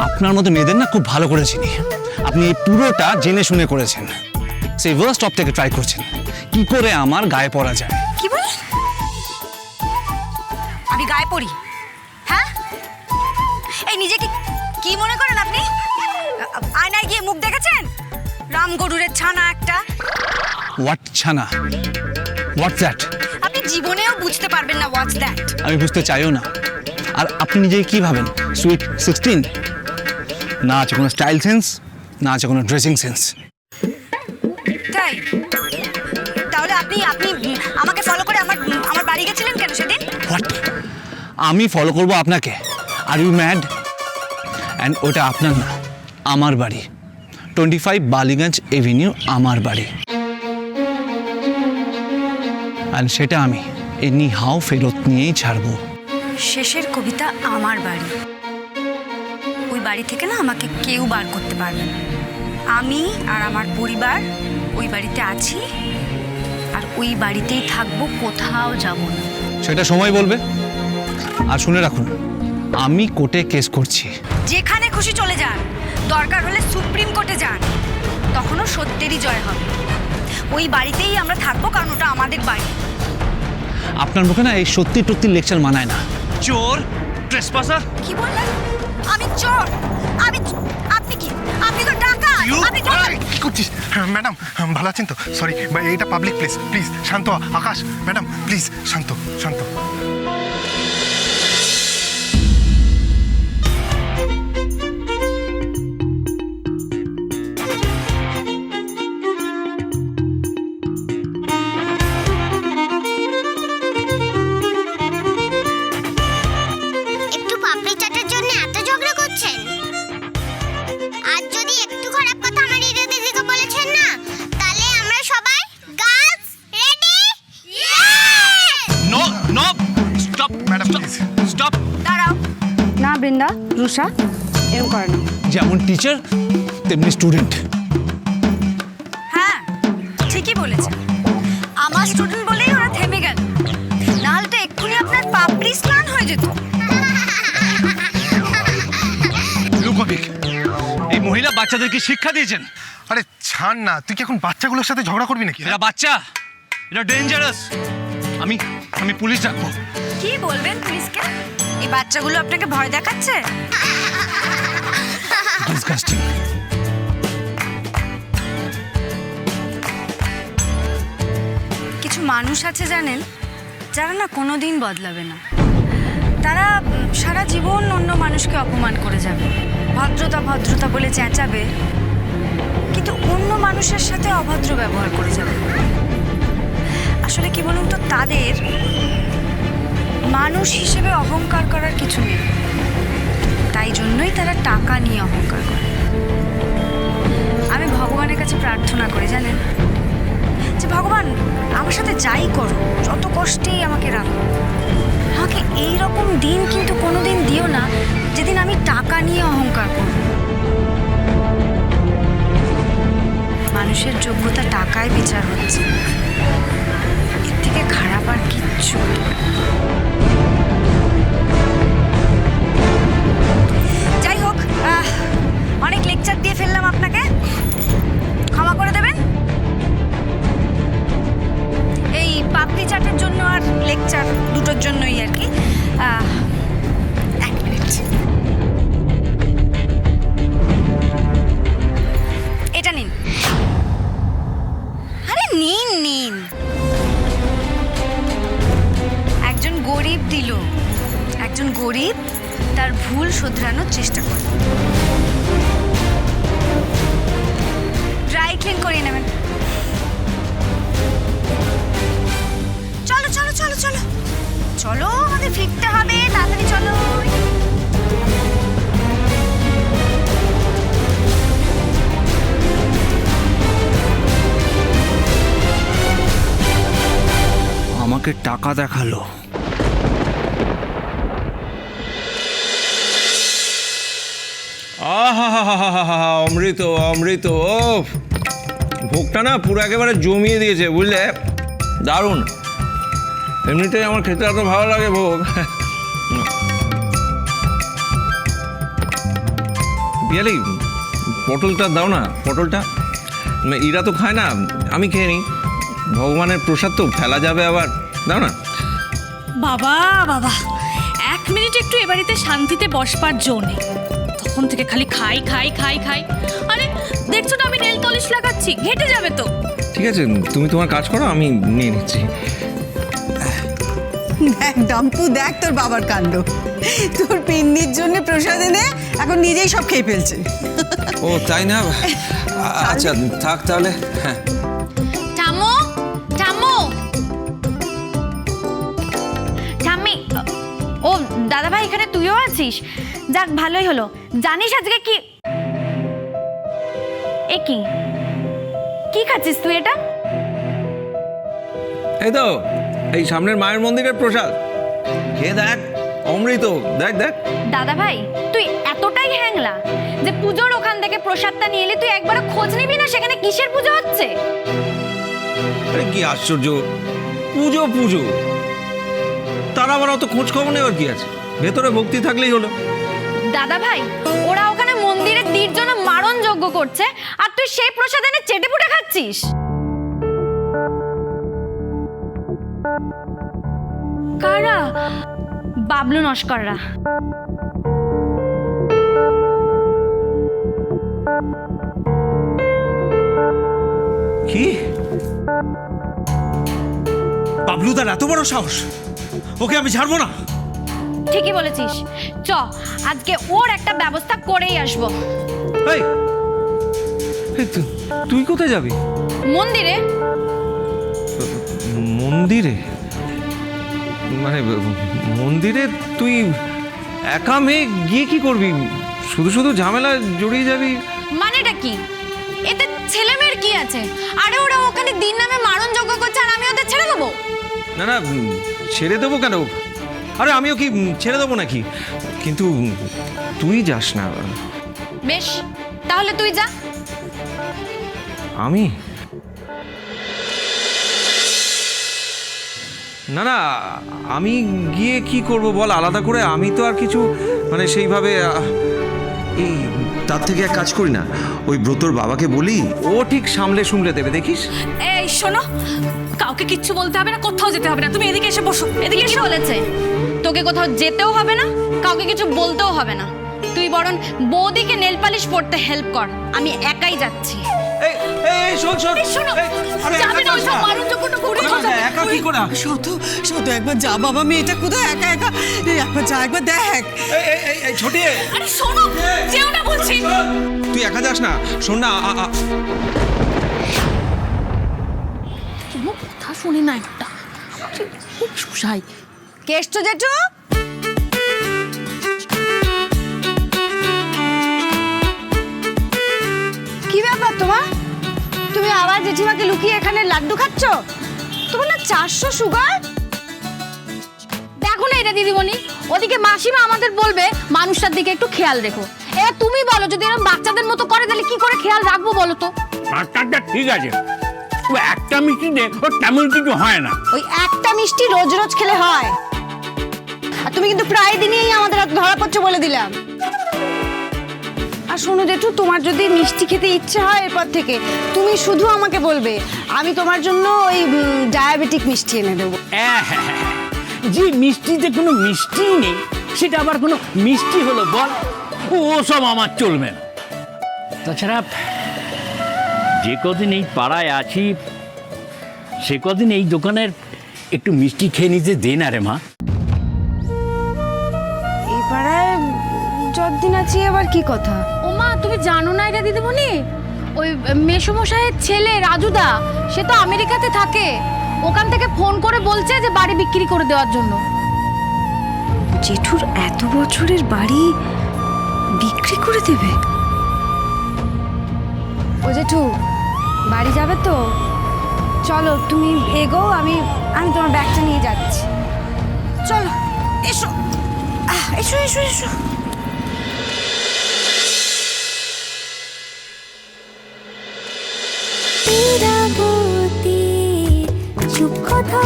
আপনার মতো মেয়েদের না খুব ভালো করে চিনি। আপনি এই পুরোটা জেনে শুনে করেছেন, সেই ওয়ার্স্ট টপ থেকে ট্রাই করছেন কি করে আমার গায়ে পড়া যায়। কি বলেন? আমি গায়ে পড়ি? হ্যাঁ, এই নিজেকে কি মনে করেন আপনি? আয়নায় গিয়ে মুখ দেখেছেন? রাম গরুরের ছানা একটা। হোয়াট ছানা? What's that? আপনি জীবনেও বুঝতে পারবেন না হোয়াটস দ্যাট। আমি বুঝতে চাইও না। আর আপনি নিজেকে কি ভাবেন? সুইট 16? না আছে কোনো স্টাইল সেন্স, না আছে কোনো ড্রেসিং সেন্স। তাই? তাহলে আপনি আপনি আমাকে ফলো করে আমার আমার বাড়ি গেছিলেন কেন সেদিন? হোয়াট? আমি ফলো করব আপনাকে? Are you mad? অ্যান্ড ওটা আপনার না, আমার বাড়ি। 25 বালিগঞ্জ এভিনিউ আমার বাড়ি। অ্যান্ড সেটা আমি এনি হাও ফেরত নিয়েই ছাড়বো। শেষের কবিতা আমার বাড়ি। ওই বাড়ি থেকে না আমাকে কেউ বার করতে পারবে না। আমি আর আমার পরিবার ওই বাড়িতে আছি, আর ওই বাড়িতেই থাকবো, কোথাও যাব না। সেটা সময় বলবে। আর শুনে রাখুন, আমি কোর্টে কেস করছি। যেখানে খুশি চলে যান, দরকার হলে সুপ্রিম কোর্টে যান, তখনও সত্যেরই জয় হবে। ওই বাড়িতেই আমরা থাকবো, কারণ ওটা আমাদের বাড়ি। আপনার মুখে না এই সত্যি টত্যি লেকচার মানায় না। চোর, ট্রেসপাসার। কি বললেন? আমি চোর? আপনি কি? আপনি তো ডাকাত। আপনি ডাকাত। কি করছিস? ম্যাডাম ভালো আছেন তো? সরি, এটা পাবলিক প্লেস, প্লিজ শান্ত হ। আকাশ, ম্যাডাম প্লিজ শান্ত শান্ত। একটু পাপড়ি চাটের জন্য এত ঝগড়া করছেন? আর যদি একটু খারাপ কথা আমার রিনা দিদিকে বলেছেন না, তাহলে আমরা সবাই girls ready? No no, stop madam please stop. দাঁড়াও। না বৃন্দা, রুষা এরকম করে না। যেমন টিচার তেমনি স্টুডেন্ট। হ্যাঁ, ঠিকই বলেছেন। আমার স্টুডেন্ট বলেই ওরা থেমে গেল, নাহলে তো এক্ষুনি আপনার পাপড়ি স্নান হয়ে যেত। লুকোভিক, এই মহিলা বাচ্চাদেরকে শিক্ষা দিয়েছেন। আরে ছাড় না, তুই কি এখন বাচ্চাগুলোর সাথে ঝগড়া করবি নাকি? এরা বাচ্চা, এরা ডেঞ্জারাস। আমি আমি পুলিশ ডাকবো। কি বলবেন পুলিশকে? এই বাচ্চাগুলো আপনাকে ভয় দেখাচ্ছে? ডিসগাস্টিং। কিছু মানুষ আছে জানেন, যারা না কোনোদিন বদলাবে না। তারা সারা জীবন অন্য মানুষকে অপমান করে যাবে, ভদ্রতা ভদ্রতা বলে চেঁচাবে, কিন্তু অন্য মানুষের সাথে অভদ্র ব্যবহার করে যাবে। আসলে কি বলুন তো, তাদের মানুষ হিসেবে অহংকার করার কিছু নেই, তাই জন্যই তারা টাকা নিয়ে অহংকার করে। আমি ভগবানের কাছে প্রার্থনা করি জানেন, যে ভগবান আমার সাথে যাই করো, যত কষ্টেই আমাকে রাখো, আমাকে এইরকম দিন কিন্তু কোনোদিন দিও না যেদিন আমি টাকা নিয়ে অহংকার করব। মানুষের যোগ্যতা টাকায় বিচার হচ্ছে, এর থেকে খারাপ আর কিচ্ছু হতে পারে না। যাই হোক, অনেক লেকচার দিয়ে ফেললাম আপনাকে, ক্ষমা করে দেবেন। এই পাপড়ি চাটের জন্য আর লেকচার দুটোর জন্যই আর কি। এক মিনিট, এটা নিন। আরে নিন নিন। একজন গরিব দিল, একজন গরিব তার ভুল শোধরানোর চেষ্টা করে। ড্রাই ক্লিন করিয়ে নেবেন। চলো চলো চলো চলো চলো, আমাদের ফিরতে হবে, তাড়াতাড়ি চলো। আমাকে টাকা দেখালো। অমৃত অমৃত, ও ভোগটা না পুরো একেবারে জমিয়ে দিয়েছে, বুঝলে? দারুণ। এমনিতেই আমার খেতে এত ভালো লাগে ভোগ। পিয়ালি পটলটা দাও না, পটলটা। এরা তো খায় না, আমি খেয়ে নিই। ভগবানের প্রসাদ তো ফেলা যাবে আবার, দাও না। বাবা বাবা, 1 মিনিট একটু এ বাড়িতে শান্তিতে বসবার জো নেই। তখন থেকে খালি খাই খাই খাই খাই। আরে দেখছো না আমি নেল পলিশ লাগাচ্ছি, ঘেটে যাবে তো। ঠিক আছে, তুমি তোমার কাজ করো, আমি নিয়ে নিচ্ছি। দেখ ডাম্পু, দেখ তোর বাবার কাণ্ড। তোর পিন্নির জন্য প্রসাদ এনে এখন নিজেই সব খেয়ে ফেলছে। ও তাই না? আচ্ছা থাক তাহলে। হ্যাঁ ঠাম্মু, ঠাম্মু, ঠাম্মি। ও দাদা ভাই, এখানে তুইও আছিস? যাক ভালোই হলো। জানিস আজকে কি এ কি কি খাচ্ছিস তুই এটা? এই তো এই সামনের মায়ের মন্দিরের প্রসাদ, খেয়ে দেখ, অমৃত। দেখ দেখ। দাদা ভাই, তুই এতটাই হ্যাংলা যে পুজোর ওখান থেকে প্রসাদটা নিয়ে এলি, তুই একবার খোঁজ নিবি না সেখানে কিসের পুজো হচ্ছে? আরে কি আশ্চর্য, পুজো পুজো, তার আবার অত খোঁজ খবর নেওয়ার কি আছে? ভেতরে ভক্তি থাকলেই হলো। দাদা ভাই, ওরা ওখানে মন্দিরে দীর জন্য মারণ যজ্ঞ করছে, আর তুই সেই প্রসাদ এনে চেটে পুটে খাচ্ছিস। কারা? বাবলু নস্কররা। কি? বাবলুদার এত বড় সাহস? ওকে আমি ছাড়বো না। ঠিকই বলেছিস, চ আজকে ওর একটা ব্যবস্থা করেই আসবো। এই, তুই কোথায় যাবি? মন্দিরে। মন্দিরে? মানে মন্দিরে তুই একা মেয়ে গিয়ে কি করবি? শুধু শুধু ঝামেলা জড়িয়ে যাবি। মানেটা কি? এতে ছেলে মেয়ের কি আছে? আরে ওরা ওখানে দিন নামে মারণ যজ্ঞ করছে, আর আমি ওদের ছেড়ে দেবো? না না, ছেড়ে দেবো কেন? আরে আমিও কি ছেড়ে দেবো নাকি? কিন্তু তুই যাস না। বেশ, তাহলে তুই যা। আমি? না না, আমি গিয়ে কি করব বল আলাদা করে? আমি তো আর কিছু মানে সেইভাবে এই তার থেকে এক কাজ করি না, ওই ব্রতর বাবাকে বলি, ও ঠিক সামলে দেবে, দেখিস। এই শোনো, কাউকে কিচ্ছু বলতে হবে না, কোথাও যেতে হবে না। তুমি এদিকে এসে বসো, এদিকে এসে। বলেছে তোকে কোথাও যেতেও হবে না, কাউকে কিছু বলতেও হবে না। তুই বরং বৌদিকে নেল পালিশ পড়তে হেল্প কর, আমি একাই যাচ্ছি। এই এই শোন শোন, এই শোনো, আরে যাবে না, একা ওই যাস সব না। মারণ যজ্ঞটা ঘুরে একা কি করে? শত শত একবার যা বাবা, মেয়েটা কোথায় একা একা, একবার যা, একবার দেখ। এই ছোটি, আরে শোনো, যেও না বলছি। তুই একা যাস না, শোন না। কোনো কথা শুনি না একটা, খুব সুসাই। কেষ্ট জেঠু, কি ব্যাপার তোমার? তুমি আবার জেঠিমাকে লুকিয়ে এখানে লাড্ডু খাচ্ছ? তোমার না 400 সুগার? দেখো না এটা দিদিমণি, ওদিকে মাসিমা আমাদের বলবে মানুষটার দিকে একটু খেয়াল রেখো। এবার তুমি বলো, যদি এরকম বাচ্চাদের মতো করে তাহলে কি করে খেয়াল রাখবো বলো তো? ডাক্তারটা ঠিক আছে, ও একটা মিষ্টি দে, ও তেমন কিছু হয় না। ওই একটা মিষ্টি রোজ রোজ খেলে হয়? আর তুমি কিন্তু প্রায় দিনই আমাদের হাতে ধরা পড়ছো বলে দিলাম। আর শোনো জেঠু, তোমার যদি মিষ্টি খেতে ইচ্ছে হয় এরপর থেকে তুমি শুধু আমাকে বলবে, আমি তোমার জন্য ওই ডায়াবেটিক মিষ্টি এনে দেবো। যে মিষ্টিতে কোনো মিষ্টি নেই সেটা আবার কোনো মিষ্টি হলো বল? ও সব আমার চলবে না। তাছাড়া যে কদিন এই পাড়ায় আছি সে কদিন এই দোকানের একটু মিষ্টি খেয়ে নিতে দে না রে মা। এই পাড়ায় যতদিন আছি আবার কি কথা? ও মা, তুমি জানো না এটা দিদিমণি? ওই মেসোমশাইয়ের ছেলে রাজুদা, সে তো আমেরিকাতে থাকে, ওখান থেকে ফোন করে বলছে যে বাড়ি বিক্রি করে দেওয়ার জন্য। জেঠুর এত বছরের বাড়ি বিক্রি করে দেবে? ও জেঠু, বাড়ি যাবে তো? চলো তুমি এগো, আমি তোমার ব্যাগটা নিয়ে যাচ্ছি। চলো এসো, এসো এসো এসো। চুপ কথা